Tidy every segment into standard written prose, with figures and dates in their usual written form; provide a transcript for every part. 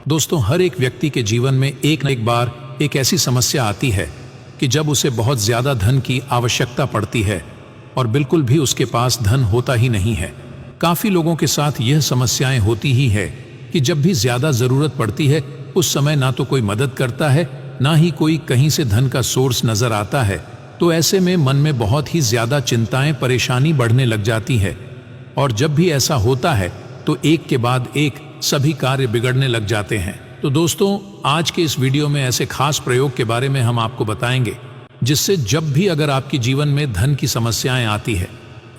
दोस्तों, हर एक व्यक्ति के जीवन में एक न एक बार एक ऐसी समस्या आती है कि जब उसे बहुत ज्यादा धन की आवश्यकता पड़ती है और बिल्कुल भी उसके पास धन होता ही नहीं है। काफी लोगों के साथ यह समस्याएं होती ही है कि जब भी ज्यादा जरूरत पड़ती है उस समय ना तो कोई मदद करता है, ना ही कोई कहीं से धन का सोर्स नजर आता है। तो ऐसे में मन में बहुत ही ज्यादा चिंताएं, परेशानी बढ़ने लग जाती है और जब भी ऐसा होता है तो एक के बाद एक सभी कार्य बिगड़ने लग जाते हैं। तो दोस्तों, आज के इस वीडियो में ऐसे खास प्रयोग के बारे में हम आपको बताएंगे जिससे जब भी अगर आपके जीवन में धन की समस्याएं आती है,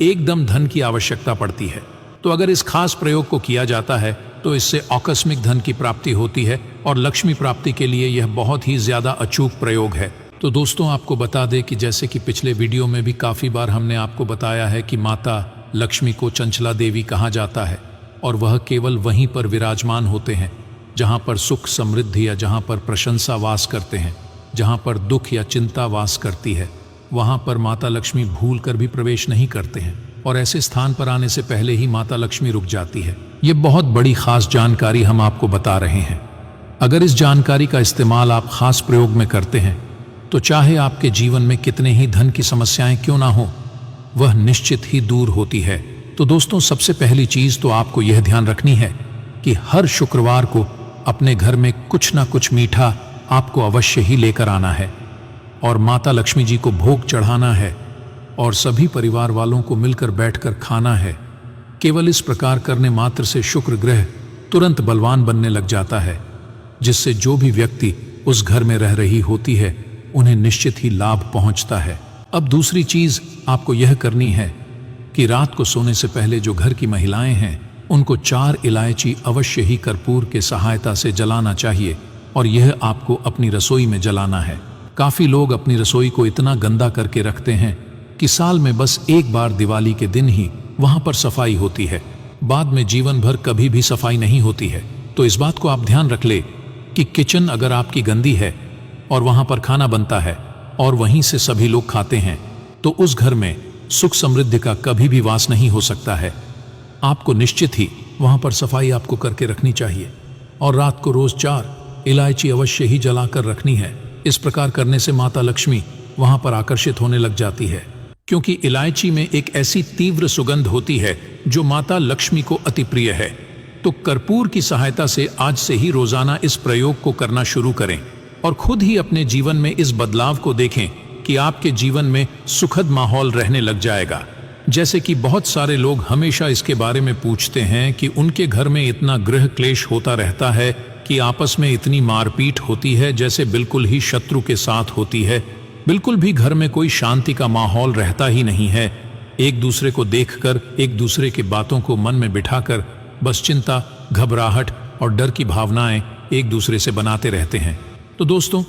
एकदम धन की आवश्यकता पड़ती है, तो अगर इस खास प्रयोग को किया जाता है तो इससे आकस्मिक धन की प्राप्ति होती है और लक्ष्मी प्राप्ति के लिए यह बहुत ही ज्यादा अचूक प्रयोग है। तो दोस्तों, आपको बता दें कि जैसे कि पिछले वीडियो में भी काफी बार हमने आपको बताया है कि माता लक्ष्मी को चंचला देवी कहा जाता है और वह केवल वहीं पर विराजमान होते हैं जहां पर सुख समृद्धि या जहां पर प्रशंसा वास करते हैं। जहां पर दुख या चिंता वास करती है वहां पर माता लक्ष्मी भूल कर भी प्रवेश नहीं करते हैं और ऐसे स्थान पर आने से पहले ही माता लक्ष्मी रुक जाती है। ये बहुत बड़ी खास जानकारी हम आपको बता रहे हैं। अगर इस जानकारी का इस्तेमाल आप खास प्रयोग में करते हैं तो चाहे आपके जीवन में कितने ही धन की समस्याएं क्यों ना हो, वह निश्चित ही दूर होती है। तो दोस्तों, सबसे पहली चीज तो आपको यह ध्यान रखनी है कि हर शुक्रवार को अपने घर में कुछ ना कुछ मीठा आपको अवश्य ही लेकर आना है और माता लक्ष्मी जी को भोग चढ़ाना है और सभी परिवार वालों को मिलकर बैठकर खाना है। केवल इस प्रकार करने मात्र से शुक्र ग्रह तुरंत बलवान बनने लग जाता है, जिससे जो भी व्यक्ति उस घर में रह रही होती है उन्हें निश्चित ही लाभ पहुंचता है। अब दूसरी चीज आपको यह करनी है कि रात को सोने से पहले जो घर की महिलाएं हैं उनको 4 इलायची अवश्य ही कर्पूर के सहायता से जलाना चाहिए और यह आपको अपनी रसोई में जलाना है। काफी लोग अपनी रसोई को इतना गंदा करके रखते हैं कि साल में बस एक बार दिवाली के दिन ही वहां पर सफाई होती है, बाद में जीवन भर कभी भी सफाई नहीं होती है। तो इस बात को आप ध्यान रख ले कि किचन अगर आपकी गंदी है और वहां पर खाना बनता है और वहीं से सभी लोग खाते हैं तो उस घर में सुख समृद्धि का कभी भी वास नहीं हो सकता है। आपको निश्चित ही वहां पर सफाई आपको करके रखनी चाहिए और रात को रोज 4 इलायची अवश्य ही जलाकर रखनी है। इस प्रकार करने से माता लक्ष्मी वहां पर आकर्षित होने लग जाती है, क्योंकि इलायची में एक ऐसी तीव्र सुगंध होती है जो माता लक्ष्मी को अति प्रिय है। तो कर्पूर की सहायता से आज से ही रोजाना इस प्रयोग को करना शुरू करें और खुद ही अपने जीवन में इस बदलाव को देखें कि आपके जीवन में सुखद माहौल रहने लग जाएगा। जैसे कि बहुत सारे लोग हमेशा इसके बारे में पूछते हैं कि उनके घर में इतना गृह क्लेश होता रहता है कि आपस में इतनी मारपीट होती है जैसे बिल्कुल ही शत्रु के साथ होती है। बिल्कुल भी घर में कोई शांति का माहौल रहता ही नहीं है। एक दूसरे को देखकर, एक दूसरे की बातों को मन में बिठाकर बस चिंता, घबराहट और डर की भावनाएं एक दूसरे से बनाते रहते हैं। तो दोस्तों,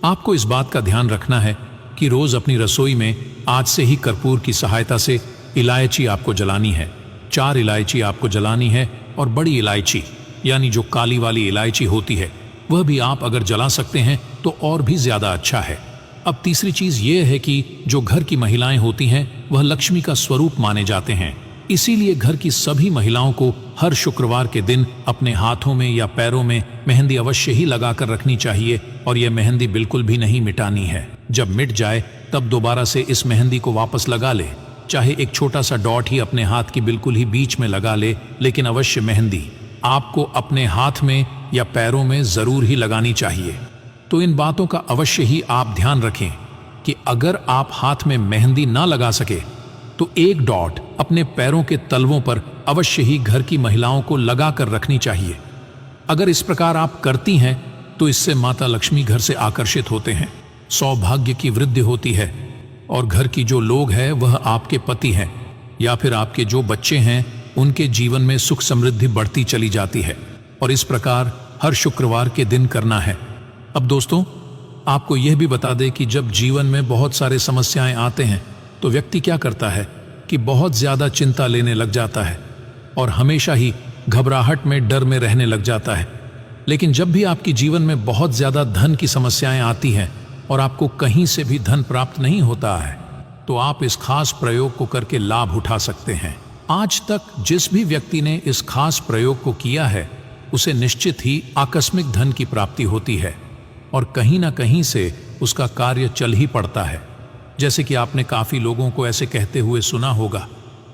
आपको इस बात का ध्यान रखना है कि रोज अपनी रसोई में आज से ही कर्पूर की सहायता से इलायची आपको जलानी है। 4 इलायची आपको जलानी है और बड़ी इलायची यानी जो काली वाली इलायची होती है वह भी आप अगर जला सकते हैं तो और भी ज्यादा अच्छा है। अब तीसरी चीज ये है कि जो घर की महिलाएं होती हैं वह लक्ष्मी का स्वरूप माने जाते हैं, इसीलिए घर की सभी महिलाओं को हर शुक्रवार के दिन अपने हाथों में या पैरों में मेहंदी अवश्य ही लगाकर रखनी चाहिए और यह मेहंदी बिल्कुल भी नहीं मिटानी है। जब मिट जाए तब दोबारा से इस मेहंदी को वापस लगा ले, चाहे एक छोटा सा डॉट ही अपने हाथ की बिल्कुल ही बीच में लगा ले, लेकिन अवश्य मेहंदी आपको अपने हाथ में या पैरों में जरूर ही लगानी चाहिए। तो इन बातों का अवश्य ही आप ध्यान रखें कि अगर आप हाथ में मेहंदी ना लगा सके तो एक डॉट अपने पैरों के तलवों पर अवश्य ही घर की महिलाओं को लगा कर रखनी चाहिए। अगर इस प्रकार आप करती हैं तो इससे माता लक्ष्मी घर से आकर्षित होते हैं, सौभाग्य की वृद्धि होती है और घर की जो लोग हैं वह आपके पति हैं या फिर आपके जो बच्चे हैं उनके जीवन में सुख समृद्धि बढ़ती चली जाती है और इस प्रकार हर शुक्रवार के दिन करना है। अब दोस्तों, आपको यह भी बता दें कि जब जीवन में बहुत सारे समस्याएं आते हैं तो व्यक्ति क्या करता है कि बहुत ज्यादा चिंता लेने लग जाता है और हमेशा ही घबराहट में, डर में रहने लग जाता है। लेकिन जब भी आपके जीवन में बहुत ज्यादा धन की समस्याएं आती हैं और आपको कहीं से भी धन प्राप्त नहीं होता है तो आप इस खास प्रयोग को करके लाभ उठा सकते हैं। आज तक जिस भी व्यक्ति ने इस खास प्रयोग को किया है उसे निश्चित ही आकस्मिक धन की प्राप्ति होती है और कहीं ना कहीं से उसका कार्य चल ही पड़ता है। जैसे कि आपने काफ़ी लोगों को ऐसे कहते हुए सुना होगा,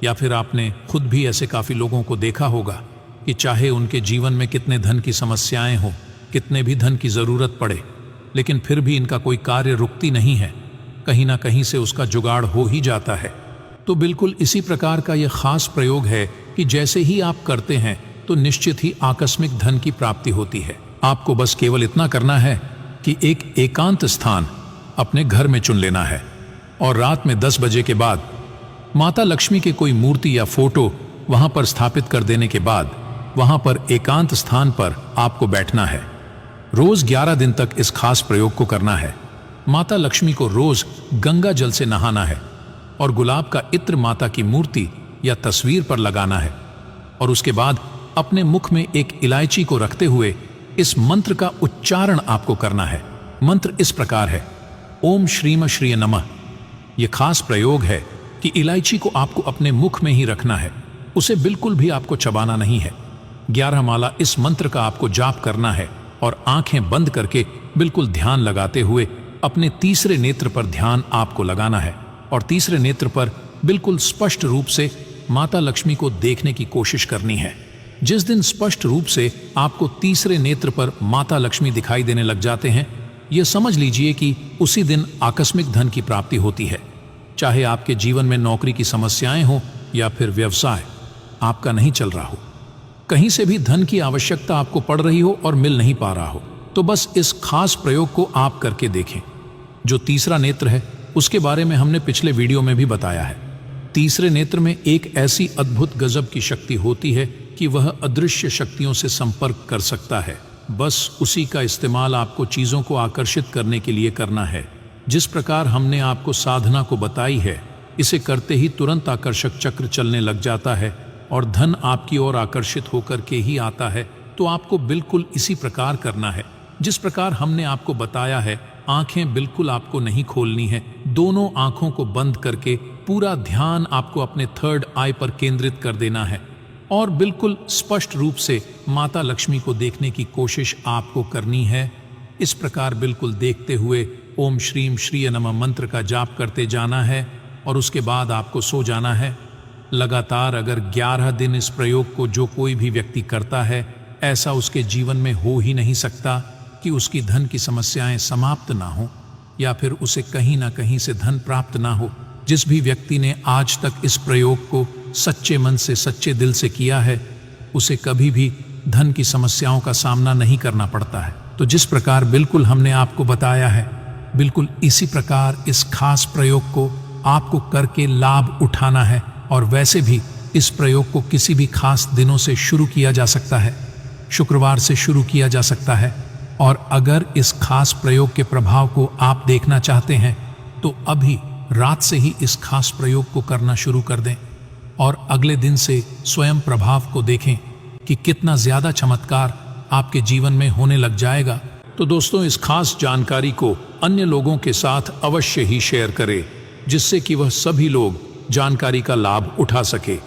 या फिर आपने खुद भी ऐसे काफ़ी लोगों को देखा होगा कि चाहे उनके जीवन में कितने धन की समस्याएं हों, कितने भी धन की ज़रूरत पड़े, लेकिन फिर भी इनका कोई कार्य रुकती नहीं है, कहीं ना कहीं से उसका जुगाड़ हो ही जाता है। तो बिल्कुल इसी प्रकार का यह खास प्रयोग है कि जैसे ही आप करते हैं तो निश्चित ही आकस्मिक धन की प्राप्ति होती है। आपको बस केवल इतना करना है कि एक एकांत स्थान अपने घर में चुन लेना है और रात में 10 बजे के बाद माता लक्ष्मी के कोई मूर्ति या फोटो वहां पर स्थापित कर देने के बाद वहां पर एकांत स्थान पर आपको बैठना है। रोज 11 दिन तक इस खास प्रयोग को करना है। माता लक्ष्मी को रोज गंगा जल से नहाना है और गुलाब का इत्र माता की मूर्ति या तस्वीर पर लगाना है और उसके बाद अपने मुख में एक इलायची को रखते हुए इस मंत्र का उच्चारण आपको करना है। मंत्र इस प्रकार है, ओम श्रीम श्रीय नमः। यह खास प्रयोग है कि इलायची को आपको अपने मुख में ही रखना है, उसे बिल्कुल भी आपको चबाना नहीं है। 11 माला इस मंत्र का आपको जाप करना है और आंखें बंद करके बिल्कुल ध्यान लगाते हुए अपने तीसरे नेत्र पर ध्यान आपको लगाना है और तीसरे नेत्र पर बिल्कुल स्पष्ट रूप से माता लक्ष्मी को देखने की कोशिश करनी है। जिस दिन स्पष्ट रूप से आपको तीसरे नेत्र पर माता लक्ष्मी दिखाई देने लग जाते हैं, यह समझ लीजिए कि उसी दिन आकस्मिक धन की प्राप्ति होती है। चाहे आपके जीवन में नौकरी की समस्याएं हो या फिर व्यवसाय आपका नहीं चल रहा हो, कहीं से भी धन की आवश्यकता आपको पड़ रही हो और मिल नहीं पा रहा हो, तो बस इस खास प्रयोग को आप करके देखें। जो तीसरा नेत्र है उसके बारे में हमने पिछले वीडियो में भी बताया है। तीसरे नेत्र में एक ऐसी अद्भुत गजब की शक्ति होती है कि वह अदृश्य शक्तियों से संपर्क कर सकता है। बस उसी का इस्तेमाल आपको चीज़ों को आकर्षित करने के लिए करना है। जिस प्रकार हमने आपको साधना को बताई है, इसे करते ही तुरंत आकर्षक चक्र चलने लग जाता है और धन आपकी ओर आकर्षित होकर के ही आता है। तो आपको बिल्कुल इसी प्रकार करना है जिस प्रकार हमने आपको बताया है। आंखें बिल्कुल आपको नहीं खोलनी है, दोनों आंखों को बंद करके पूरा ध्यान आपको अपने थर्ड आई पर केंद्रित कर देना है और बिल्कुल स्पष्ट रूप से माता लक्ष्मी को देखने की कोशिश आपको करनी है। इस प्रकार बिल्कुल देखते हुए ओम श्रीम श्रीय नमः मंत्र का जाप करते जाना है और उसके बाद आपको सो जाना है। लगातार अगर 11 दिन इस प्रयोग को जो कोई भी व्यक्ति करता है, ऐसा उसके जीवन में हो ही नहीं सकता कि उसकी धन की समस्याएं समाप्त ना हो या फिर उसे कहीं ना कहीं से धन प्राप्त ना हो। जिस भी व्यक्ति ने आज तक इस प्रयोग को सच्चे मन से सच्चे दिल से किया है, उसे कभी भी धन की समस्याओं का सामना नहीं करना पड़ता है। तो जिस प्रकार बिल्कुल हमने आपको बताया है, बिल्कुल इसी प्रकार इस खास प्रयोग को आपको करके लाभ उठाना है। और वैसे भी इस प्रयोग को किसी भी खास दिनों से शुरू किया जा सकता है, शुक्रवार से शुरू किया जा सकता है। और अगर इस खास प्रयोग के प्रभाव को आप देखना चाहते हैं तो अभी रात से ही इस खास प्रयोग को करना शुरू कर दें और अगले दिन से स्वयं प्रभाव को देखें कि कितना ज़्यादा चमत्कार आपके जीवन में होने लग जाएगा। तो दोस्तों, इस खास जानकारी को अन्य लोगों के साथ अवश्य ही शेयर करें, जिससे कि वह सभी लोग जानकारी का लाभ उठा सके।